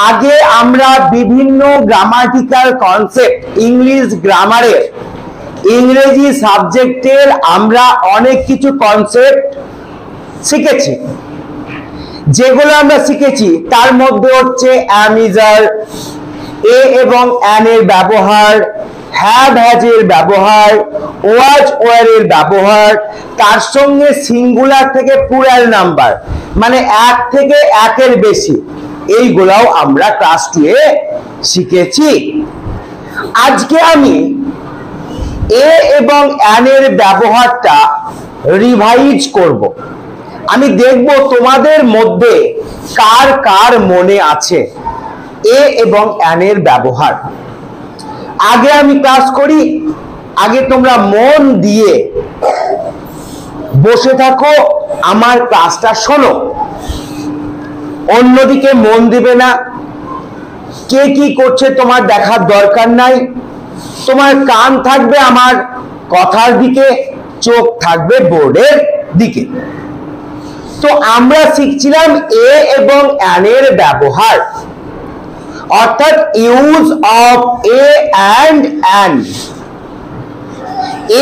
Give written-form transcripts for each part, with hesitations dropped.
আগে আমরা বিভিন্ন গ্রামাটিক্যাল কনসেপ্ট ইংলিশ গ্রামারের ইংরেজি সাবজেক্টের আমরা অনেক কিছু কনসেপ্ট শিখেছি। যেগুলো আমরা শিখেছি তার মধ্যে হচ্ছে am is are, এ এবং অ্যান এর ব্যবহার, হ্যাভ হ্যাজ এর ব্যবহার, ওয়াজ ওয়ার এর ব্যবহার, তার সঙ্গে সিঙ্গুলার থেকে প্লুরাল নাম্বার মানে এক থেকে একের বেশি, এইগুলাও আমরা ক্লাস 2 এ শিখেছি। আজকে আমি এ এবং অ্যান এর ব্যবহারটা রিভাইজ করব। আমি দেখব তোমাদের মধ্যে কার কার মনে আছে এ এবং অ্যান এর ব্যবহার। আগে আমি ক্লাস করি, আগে তোমরা মন দিয়ে বসে থাকো, আমার ক্লাসটা শোনো, অন্যদিকে মন দিবে না। কে কি করছে তোমার দেখার দরকার নাই, তোমার কান থাকবে আমার কথার দিকে, চোখ থাকবে বোর্ডের দিকে। তো আমরা শিখছিলাম এ এবং অ্যান এর ব্যবহার, অর্থাৎ use of a and an.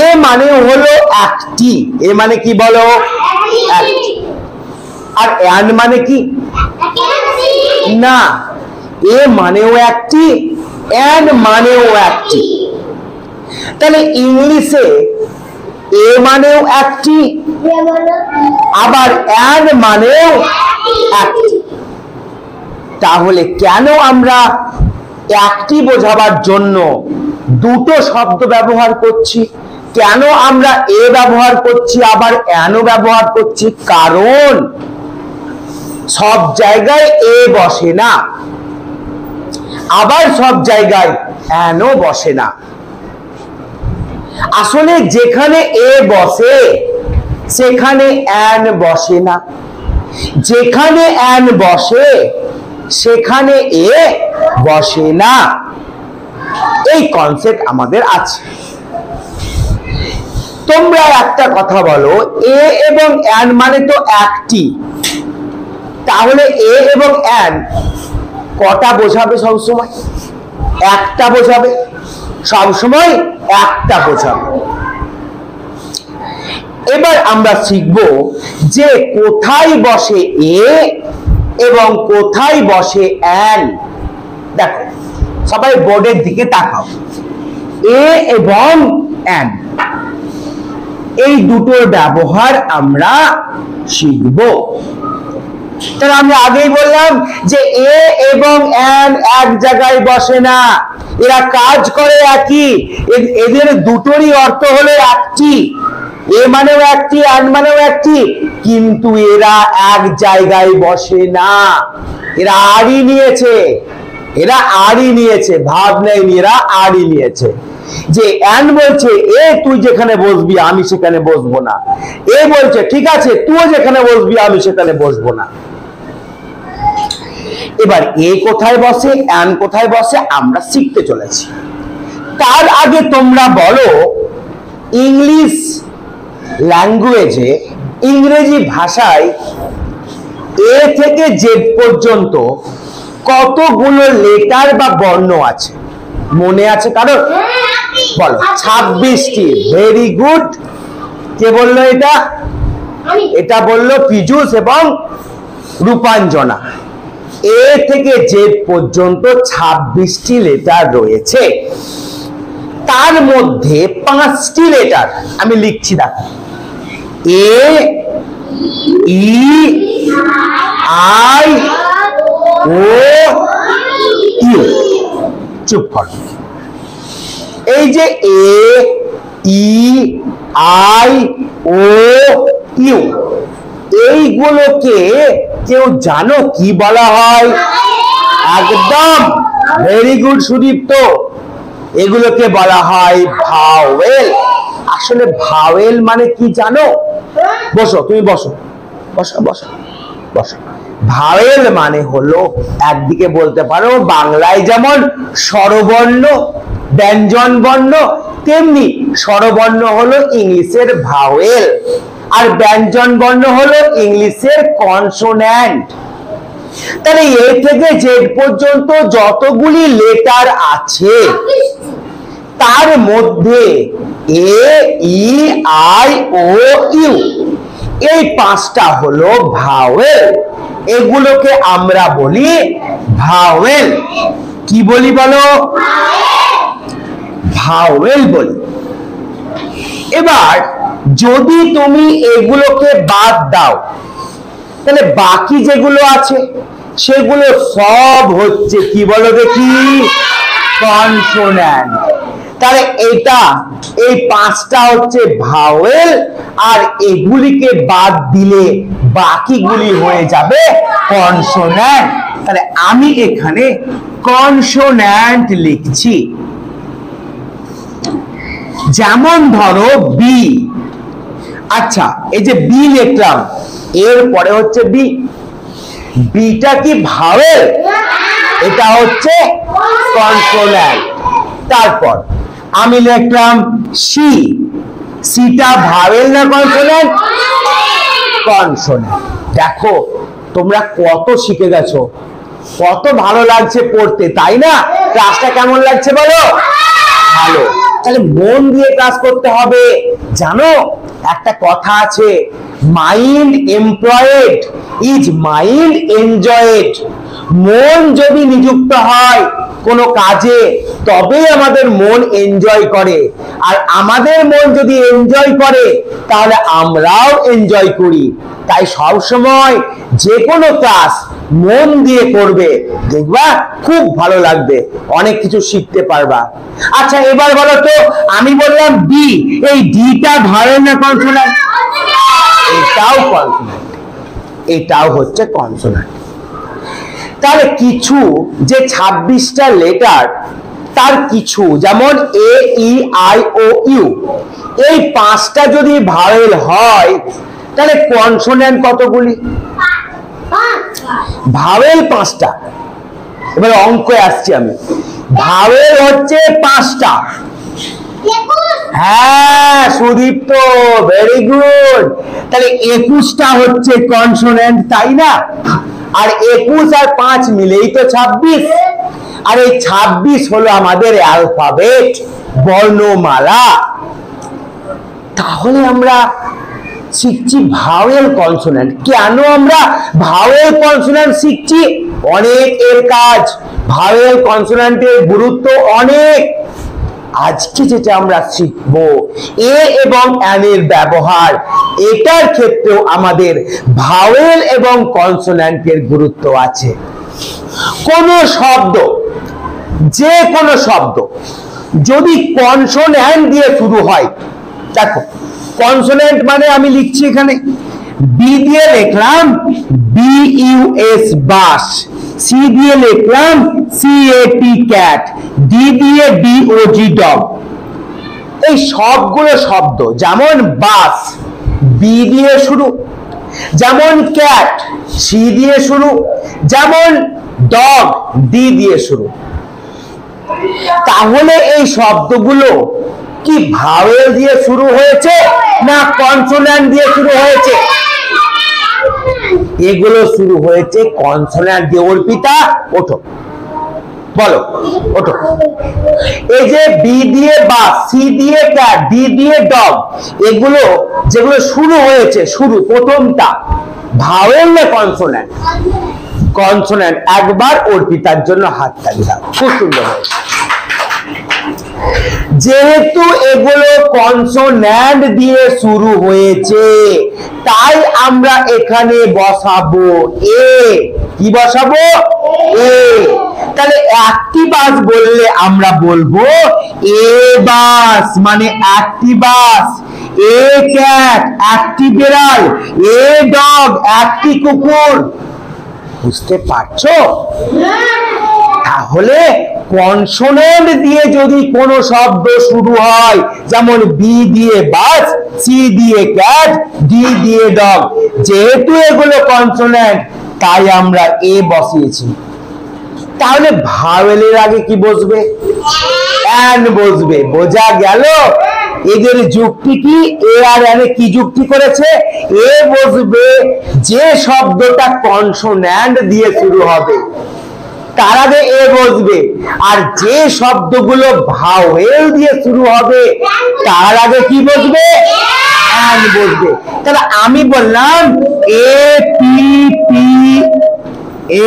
A মানে হলো একটি, এ মানে কি বলো, একটি। আর অ্যান মানে কি না, এ মানেও একটি, অ্যান মানেও একটি। তাহলে ইংলিশে এ মানেও একটি, আবার অ্যান মানেও একটি। তাহলে কেন আমরা একটি বোঝাবার জন্য দুটো শব্দ ব্যবহার করছি? কেন আমরা এ ব্যবহার করছি আবার অ্যানও ব্যবহার করছি? কারণ সব জায়গায় এ বসে না, আবার সব জায়গায় অ্যানও বসে না। আসলে যেখানে এ বসে সেখানে অ্যান বসে না, যেখানে অ্যান বসে সেখানে এ বসে না। এই কনসেপ্ট আমাদের আছে। তোমরা একটা কথা বলো, এ এবং অ্যান মানে তো একটি, তাহলে এ এবং অ্যান কটা বোঝাবে? সবসময় একটা বোঝাবে, সবসময় একটা বোঝাবে। এবার আমরা শিখব যে কোথায় বসে এ এবং কোথায় বসে অ্যান। দেখো সবাই বোর্ডের দিকে তাকাও, এ এবং অ্যান এই দুটোর ব্যবহার আমরা শিখব। তাহলে আমি আগেই বললাম যে এ এবং অ্যান এক জায়গায় বসে না, এরা কাজ করে একই, এদের দুটোরই অর্থ হলো একটি, এ মানেও একটি, অ্যান মানেও একটি, কিন্তু এরা এক জায়গায় বসে না। এরা আড়ি নিয়েছে, এরা আড়ি নিয়েছে, ভাব নেয়নি, এরা আড়ি নিয়েছে। যে অ্যান বলছে এ তুই যেখানে বসবি আমি সেখানে বসবো না, এ বলছে ঠিক আছে তুই যেখানে বসবি আমি সেখানে বসবো না। এবার এ কোথায় বসে, অ্যান কোথায় বসে আমরা শিখতে চলেছি। তার আগে তোমরা বলো, ইংলিশ ল্যাঙ্গুয়েজে, ইংরেজি ভাষায় এ থেকে জেড পর্যন্ত কতগুলো লেটার বা বর্ণ আছে? মনে আছে কারণ? বলো। 26টি। Very good. কে বললো এটা? এটা বললো পীযূষ এবং রূপাঞ্জনা। এ থেকে জেড পর্যন্ত 26টি লেটার রয়েছে। তার মধ্যে 5টি লেটার আমি লিখছি, দেখো, এ, ই, আই, ও, ইউ। চুপ কর। এই যে এ, ই, আই, ও, ইউ, এইগুলোকে কেউ জানো কি বলা হয়? একদম ভেরি গুড সুদীপ্ত, এগুলোকে বলা হয় ভাওয়েল। আসলে ভাওয়েল মানে কি জানো? বসো, তুমি বসো, বসো বসো বসো। ভাওয়েল মানে হলো, একদিকে বলতে পারো বাংলায় যেমন স্বরবর্ণ ব্যঞ্জন বর্ণ, তেমনি স্বরবর্ণ হলো ইংলিশের ভাওয়েল, আর ব্যঞ্জন বর্ণ হলো ইংলিশের কনসোন্যান্ট। তাহলে এ থেকে জেড পর্যন্ত যতগুলি লেটার আছে তার মধ্যে এ ই আই ও ইউ এই পাঁচটা হলো ভাওয়েল। এগুলোকে আমরা বলি ভাওয়েল। কি বলি বলো? ভাওয়েল বলি। এবার যদি তুমি এগুলোকে বাদ দাও তাহলে বাকি যেগুলো আছে সেগুলো সব হচ্ছে কি বলো দেখি? কনসোন্যান্ট। তাহলে এটা এই পাঁচটা হচ্ছে ভাওয়েল, আর এগুলিকে বাদ দিলে বাকিগুলি হয়ে যাবে কনসোন্যান্ট। তাহলে আমি এখানে কনসোন্যান্ট লিখছি। যেমন ধরো বি। আচ্ছা, এই যে বি লিখলাম, এর পরে হচ্ছে বি। বিটা কি ভাওয়েল? এটা হচ্ছে কনসোন্যান্ট। তারপর আমি লিখলাম সি। সিটা ভাওয়েল না কনসোন্যান্ট? কনসোন্যান্ট। দেখো তোমরা কত শিখে গেছো, কত ভালো লাগছে পড়তে, তাই না? ক্লাসটা কেমন লাগছে বলো? ভালো। তাহলে মন দিয়ে ক্লাস করতে হবে। জানো একটা কথা আছে, mind employed is mind enjoyed. মন যদি নিযুক্ত হয় কোনো কাজে তবেই আমাদের মন এনজয় করে, আর আমাদের মন যদি এনজয় করে তাহলে আমরাও এনজয় করি। তাই সব সময় যে কোনো ক্লাস মন দিয়ে করবে, দেখবা খুব ভালো লাগবে, অনেক কিছু শিখতে পারবা। আচ্ছা এবার বলো তো, আমি বললাম বি, এই ডিটা ভাওয়েল না কনসোন্যান্ট? এটাও কনসোন্যান্ট, এটাও হচ্ছে কনসোন্যান্ট। তাহলে কিছু যে 26টা লেটার, তার কিছু যেমন এ ই আই ও ইউ এই পাঁচটা যদি ভাওয়েল হয় তাহলে কনসোন্যান্ট কতগুলি? ভাওয়েল পাঁচটা। এবার অঙ্কে আসছি আমি। ভাওয়েল হচ্ছে পাঁচটা। হ্যাঁ সুদীপ্ত, ভেরি গুড। তাহলে 21টা হচ্ছে কনসোন্যান্ট, তাই না? আর 21 আর 5 মিলেই তো 26। আর এই 26 হলো আমাদের অ্যালফাবেট, বর্ণমালা। তাহলে আমরা শিখছি ভাওয়েল কনসোন্যান্ট। কেন আমরা ভাওয়েল কনসোন্যান্ট শিখছি? অনেক এর কাজ। ভাওয়েল কনসোন্যান্টের গুরুত্ব অনেক। আজকে যেটা আমরা শিখবো এ এবং অ্যান এর ব্যবহার, এটার ক্ষেত্রেও আমাদের ভাওয়েল এবং কনসোন্যান্টের গুরুত্ব আছে। কোন শব্দ, যে কোনো শব্দ যদি কনসোন্যান্ট দিয়ে শুরু হয়, দেখো কনসোন্যান্ট মানে আমি লিখছি এখানে বি দিয়ে লিখলাম বি ইউ এস বাস, সি দিয়ে লিখলাম সি এ টি ক্যাট, ডি দিয়ে ডি ও জি ডগ। এই সবগুলো শব্দ যেমন বাস বি দিয়ে শুরু, যেমন ক্যাট সি দিয়ে শুরু, যেমন ডগ ডি দিয়ে শুরু। তাহলে এই শব্দগুলো কি ভাওয়েল দিয়ে শুরু হয়েছে না কনসোন্যান্ট দিয়ে শুরু হয়েছে? এগুলো শুরু হয়েছে কনসোন্যান্ট দিয়ে। অর্পিতা ওঠো, বলো ওঠো। এই যে বি দিয়ে বাস, সি দিয়ে ক্যাট, ডি দিয়ে ডগ, এগুলো যেগুলো শুরু হয়েছে, শুরু প্রথমটা ভাওয়েল না কনসোন্যান্ট? কনসোন্যান্ট। একবার অর্পিতার জন্য হাততালি দাও, খুব সুন্দর হয়েছে। যেহেতু এগুলো কনসোন্যান্ট দিয়ে শুরু হয়েছে তাই আমরা এখানে বসাবো এ। কি বসাবো? এ। তাহলে একটি বাস বললে আমরা বলবো এ বাস, মানে একটি বাস। এ ক্যাট একটি বিড়াল, এ ডগ একটি কুকুর। বুঝতে পারছো? তাহলে কনসোন্যান্ট দিয়ে যদি কোন শব্দ শুরু হয়, যেমন বি দিয়ে বাস, সি দিয়ে ক্যাট, ডি দিয়ে ডগ, যেহেতু এগুলো কনসোন্যান্ট তাই আমরা এ বসিয়েছি। তাহলে ভাওয়েলের আগে কি বসবে? অ্যান বসবে। বোঝা গেল? এদের যুক্তি কি? এ আর এন কি যুক্তি করেছে? এ বসবে যে শব্দটা কনসোন্যান্ট দিয়ে শুরু হবে তার আগে এ বসবে, আর যে শব্দগুলো ভাওয়েল দিয়ে শুরু হবে তার আগে কি বসবে? অ্যান বসবে। তাহলে আমি বললাম A P P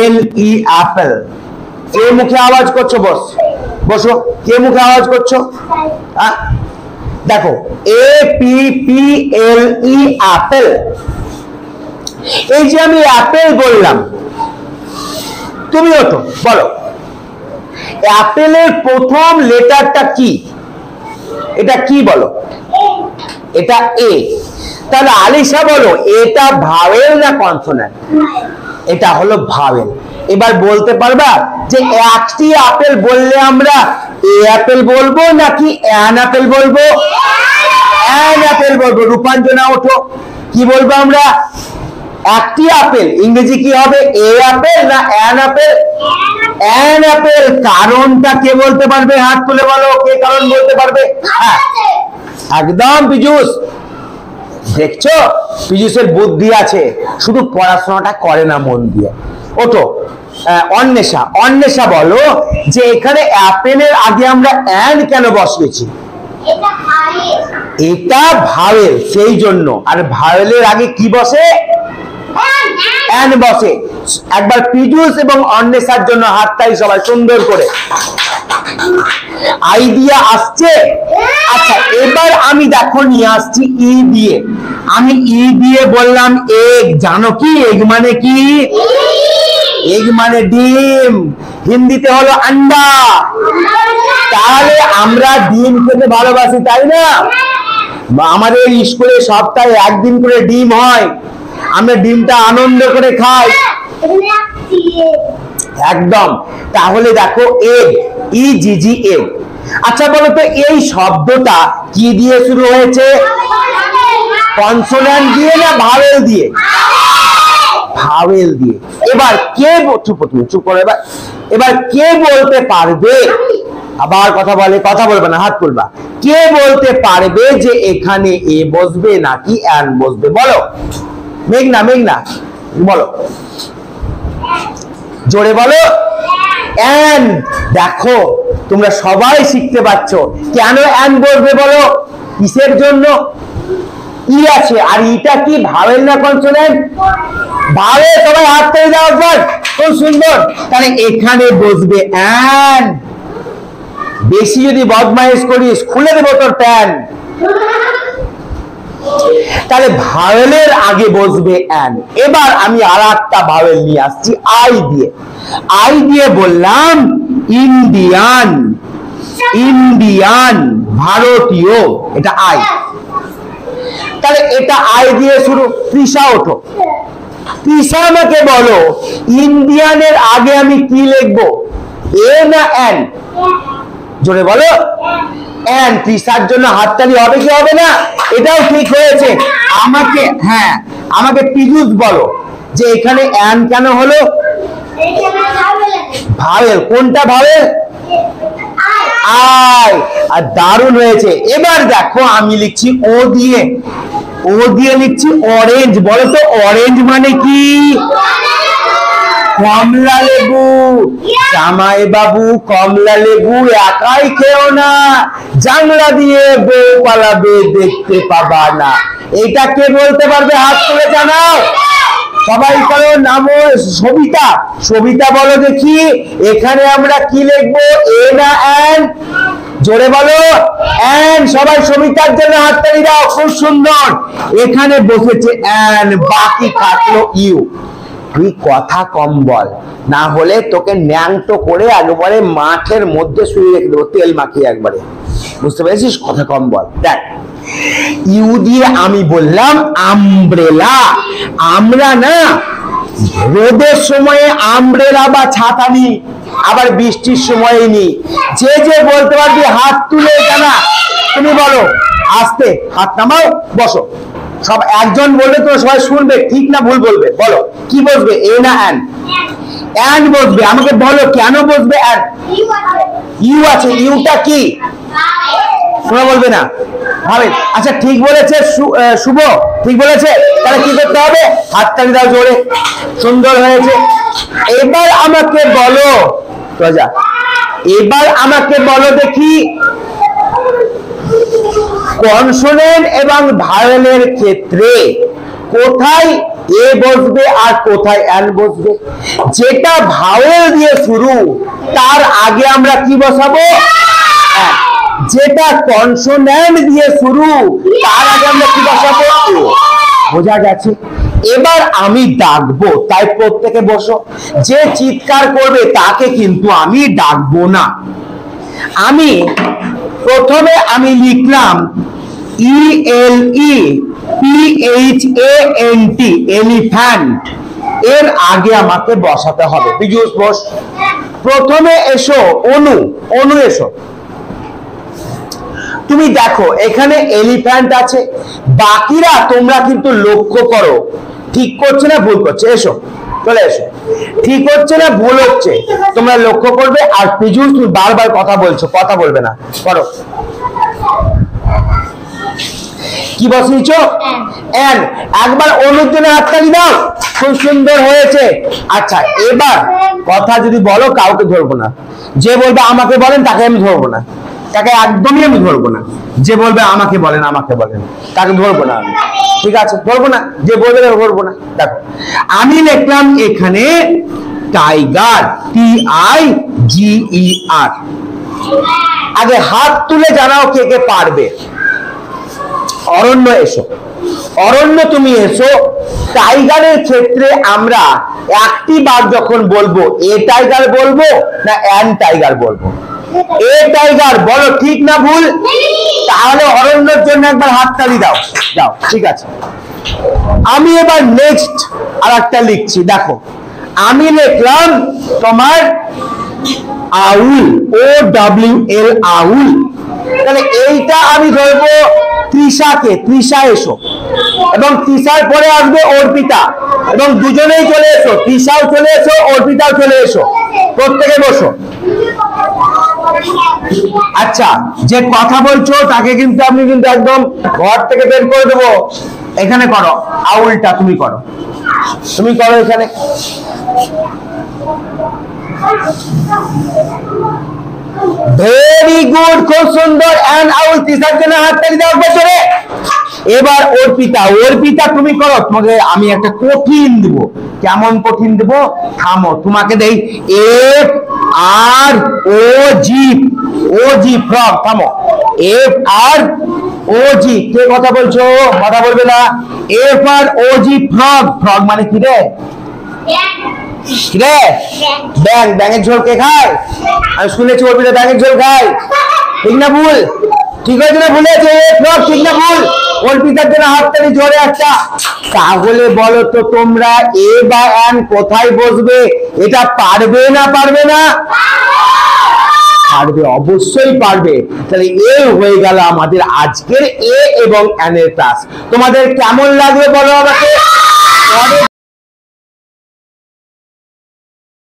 L E apple. কে মুখে আওয়াজ করছো? বসো। কে মুখে আওয়াজ করছো? দেখো A P P L E apple. এই যে আমি অ্যাপেল বললাম, তুমিও তো বলো অ্যাপেলের প্রথম লেটারটা কি? এটা কি বলো? এটা এ। তাহলে আলিশা বলো এটা ভাওয়েল না কনসোন্যান্ট? এটা হলো ভাওয়েল। এবার বলতে পারবা যে একটি আপেল বললে আমরা এ আপেল বলবো নাকি অ্যান আপেল বলবো? অ্যান আপেল বলবো। রূপাঞ্জনা ওঠো, কি বলবো আমরা? একটি আপেল ইংরেজি কি হবে? এ আপেল না অ্যান আপেল? An apple. কারণটা কে বলতে পারবে? হাত তুলে বলো, কে কারণ বলতে পারবে? একদম পীযূষ। দেখছো পীযূষের বুদ্ধি আছে, শুধু পড়াশোনাটা করে না মন দিয়ে। ওঠো অন্বেষা। অন্বেষা বলো যে এখানে অ্যাপেলের আগে আমরা অ্যান কেন বসিয়েছি? এটা ভাওয়েল, সেই জন্য। আর ভাওয়েলের আগে কি বসে? অ্যান বসে। একবার পীযূষ এবং অন্বেষার জন্য হাততালি সবাই সুন্দর করে। আইডিয়া আসছে? আচ্ছা এবার আমি দেখো নিয়ে আসছি ই দিয়ে। আমি ই দিয়ে বললাম এগ। জানো কি এগ মানে কি? এগ মানে ডিম, হিন্দিতে হলো আন্ডা। তাহলে আমরা ডিম খেতে ভালোবাসি, তাই না? আমাদের স্কুলে সপ্তাহে একদিন করে ডিম হয়, আমরা ডিমটা আনন্দ করে খাই। একদম। তাহলে দেখো এগ, ই জি জি এগ। আচ্ছা বলো তো এই শব্দটা কি দিয়ে শুরু হয়েছে? কনসোন্যান্ট দিয়ে না ভাওয়েল দিয়ে? ভাওয়েল দিয়ে। এবার কে চুপ করো। এবার কে বলতে পারবে? আবার কথা বলবে না, হাত তুলবা। কে বলতে পারবে যে এখানে এ বসবে নাকি অ্যান বসবে? বলো। মেঘনা বলো, জোরে বলো। অ্যান। দেখো তোমরা সবাই শিখতে পাচ্ছ। কেন অ্যান বসবে বলো? কিসের জন্য? ই আছে, আর ইটা কি ভাওয়েল না কনসোন্যান্ট? ভাওয়েল। সবাই হাত তুলে দাও একবার, খুব সুন্দর। তাহলে এখানে বসবে অ্যান। বেশি যদি বদমাইশ করিস খুলে দেবো তোর প্যান। তাহলে ভাওয়েলের আগে বসবে অ্যান। এবার আমি আর একটা ভাওয়েল নিয়ে আসছি আই দিয়ে। আই দিয়ে বললাম ইন্ডিয়ান। ইন্ডিয়ান ভারতীয়, এটা আই। তাহলে এটা আই দিয়ে শুরু। তৃষা ওঠো। তৃষা আমাকে বলো ইন্ডিয়ানের আগে আমি কি লিখবো? এ না অ্যান? জোরে বলো। অ্যান। তৃষার জন্য হাততালি হবে কি হবে না? এটাও ঠিক হয়েছে। আমাকে পীযূষ বলো যে এখানে অ্যান কেন হলো? ভাওয়েল। কোনটা ভাওয়েল? আই। আর দারুণ হয়েছে। এবার দেখো আমি লিখছি ও দিয়ে। ও দিয়ে লিখছি অরেঞ্জ। বলো তো অরেঞ্জ মানে কি? কমলা লেবু। জামাই বাবু কমলা লেবু একাই খেও না, জানলা দিয়ে বউ পালাবে দেখতে পাবা না। এটা কে বলতে পারবে? হাত তুলে জানাও সবাই। করো নামো সবিতা। সবিতা বলো দেখি এখানে আমরা কি লিখবো? এ না অ্যান? জোরে বলো। অ্যান। সবাই সবিতার জন্য হাততালি দাও, খুব সুন্দর। এখানে বসেছে অ্যান, বাকি থাকলো ইউ। তুই কথা কম বল, না হলে তোকে ন্যাংটো করে একবারে মাঠের মধ্যে শুয়ে রেখে দেবো, তেল মাখিয়ে একবারে। বুঝতে পেরেছিস? কথা কম বল। দেখ ইউ দিয়ে আমি বললাম আমব্রেলা। আমরা না রোদের সময়ে আমব্রেলা বা ছাতা নি, আবার বৃষ্টির সময় নি। যে যে বলতে পারবি হাত তুলে জানা। তুমি বলো আস্তে, হাত নামাও, বসো। সব একজন বললে তো সবাই শুনবে, ঠিক না ভুল বলবে। বলো কি বসবে? এ না অ্যান? অ্যান বসবে। আমাকে বলো কেন বসবে অ্যান? ইউ আছে। ইউটা কি? তোমরা বলবে না? ভাবেন। আচ্ছা ঠিক বলেছে শুভ, ঠিক বলেছে। তাহলে কি করতে হবে? হাততালি দাও জোরে, সুন্দর হয়েছে। এবার আমাকে বলো রাজা, এবার আমাকে বলো দেখি কনসোনেন্ট এবং ভাওয়েলের ক্ষেত্রে কোথায় এ বসবে আর কোথায় এন বসবে? যেটা ভাওয়েল দিয়ে শুরু তার আগে আমরা কি বসাবো? যেটা কনসোনেন্ট দিয়ে শুরু তার আগে আমরা কি বসাবো? বোঝা গেছে? এবার আমি ডাকবো, তাই প্রত্যেকে বসো। যে চিৎকার করবে তাকে কিন্তু আমি ডাকবো না। আমি প্রথমে আমি লিখলাম ELEPHANT, এলিফ্যান্ট। এর আগে আমাকে বসাতে হবে পীযূষ বস। প্রথমে এসো অনু, অনু এসো। তুমি দেখো এখানে এলিফ্যান্ট আছে, বাকিরা তোমরা কিন্তু লক্ষ্য করো ঠিক করছে না ভুল করছে। এসো, চলে এসো। ঠিক হচ্ছে না ভুল হচ্ছে তোমরা লক্ষ্য করবে। আর পীযূষ তুমি বারবার কথা বলছো, কথা বলবে না, করো। কি বসিয়েছো? এন। একবার অনুর জন্য হাততালি দাও, খুব সুন্দর হয়েছে। আচ্ছা এবার কথা যদি বলো কাউকে ধরবো না। যে বলবে আমাকে বলেন তাকে আমি ধরবো না, তাকে একদমই আমি ধরবো না। যে বলবে আমাকে বলেন, আমাকে বলেন, তাকে ধরবো না আমি, ঠিক আছে? ধরবো না, যে বলবে ধরবো না। দেখো আমি লিখলাম এখানে টাইগার, TIGER। আগে হাত তুলে জানাও কে কে পারবে। অরণ্য এসো, অরণ্য তুমি এসো। টাইগারের ক্ষেত্রে আমরা একটি বার যখন বলবো এ টাইগার বলবো না এন টাইগার বলবো? এ টাইগার বলো, ঠিক না ভুল? তাহলে অরণ্যের জন্য একবার হাততালি দাও, যাও, ঠিক আছে। আমি এবার নেক্সট আর একটা লিখছি। দেখো আমি লিখলাম তোমার আউল, OWL, আউল। তাহলে এইটা আমি ধরবো তৃষাকে, তৃষা এসো। এবং তৃষার পরে আসবে অর্পিতা, এবং দুজনেই চলে এসো, তৃষাও চলে এসো, অর্পিতাও চলে এসো। প্রত্যেকে বসো। আচ্ছা যে কথা বলছো তাকে কিন্তু আমি কিন্তু একদম ঘর থেকে বের করে দেবো। এখানে করো, আউলটা তুমি করো, তুমি করো এখানে। ভেরি গুড, খুব সুন্দর। এন্ড আউল, তৃষার জন্য হাততালি দাও বছরে। এবার অর্পিতা, অর্পিতা তুমি করো। তোমাকে আমি একটা কঠিন দেব। কেমন কঠিন দেব? থামো, তোমাকে দেই FROG, ফ্রগ। থামো, FROG। কে কথা বলছো? কথা বলবে না। FROG, frog. ফ্রগ মানে কি রে? ব্যাং। ব্যাঙের ঝোল কে খায়? আমি শুনেছি অর্পিতা ব্যাঙের ঝোল খায়, ঠিক না ভুল? ঠিক হয়েছে না ভুল হয়েছে? ফ্রগ, ঠিক না ভুল? অর্পিতার জন্য হাততালি জোরে একটা। তাহলে বলো তো তোমরা এ বা এন কোথায় বসবে? এটা পারবে না পারবে না? পারবে, অবশ্যই পারবে। তাহলে এ হয়ে গেল আমাদের আজকের এ এবং এন এর ক্লাস। তোমাদের কেমন লাগবে বলো আমাকে।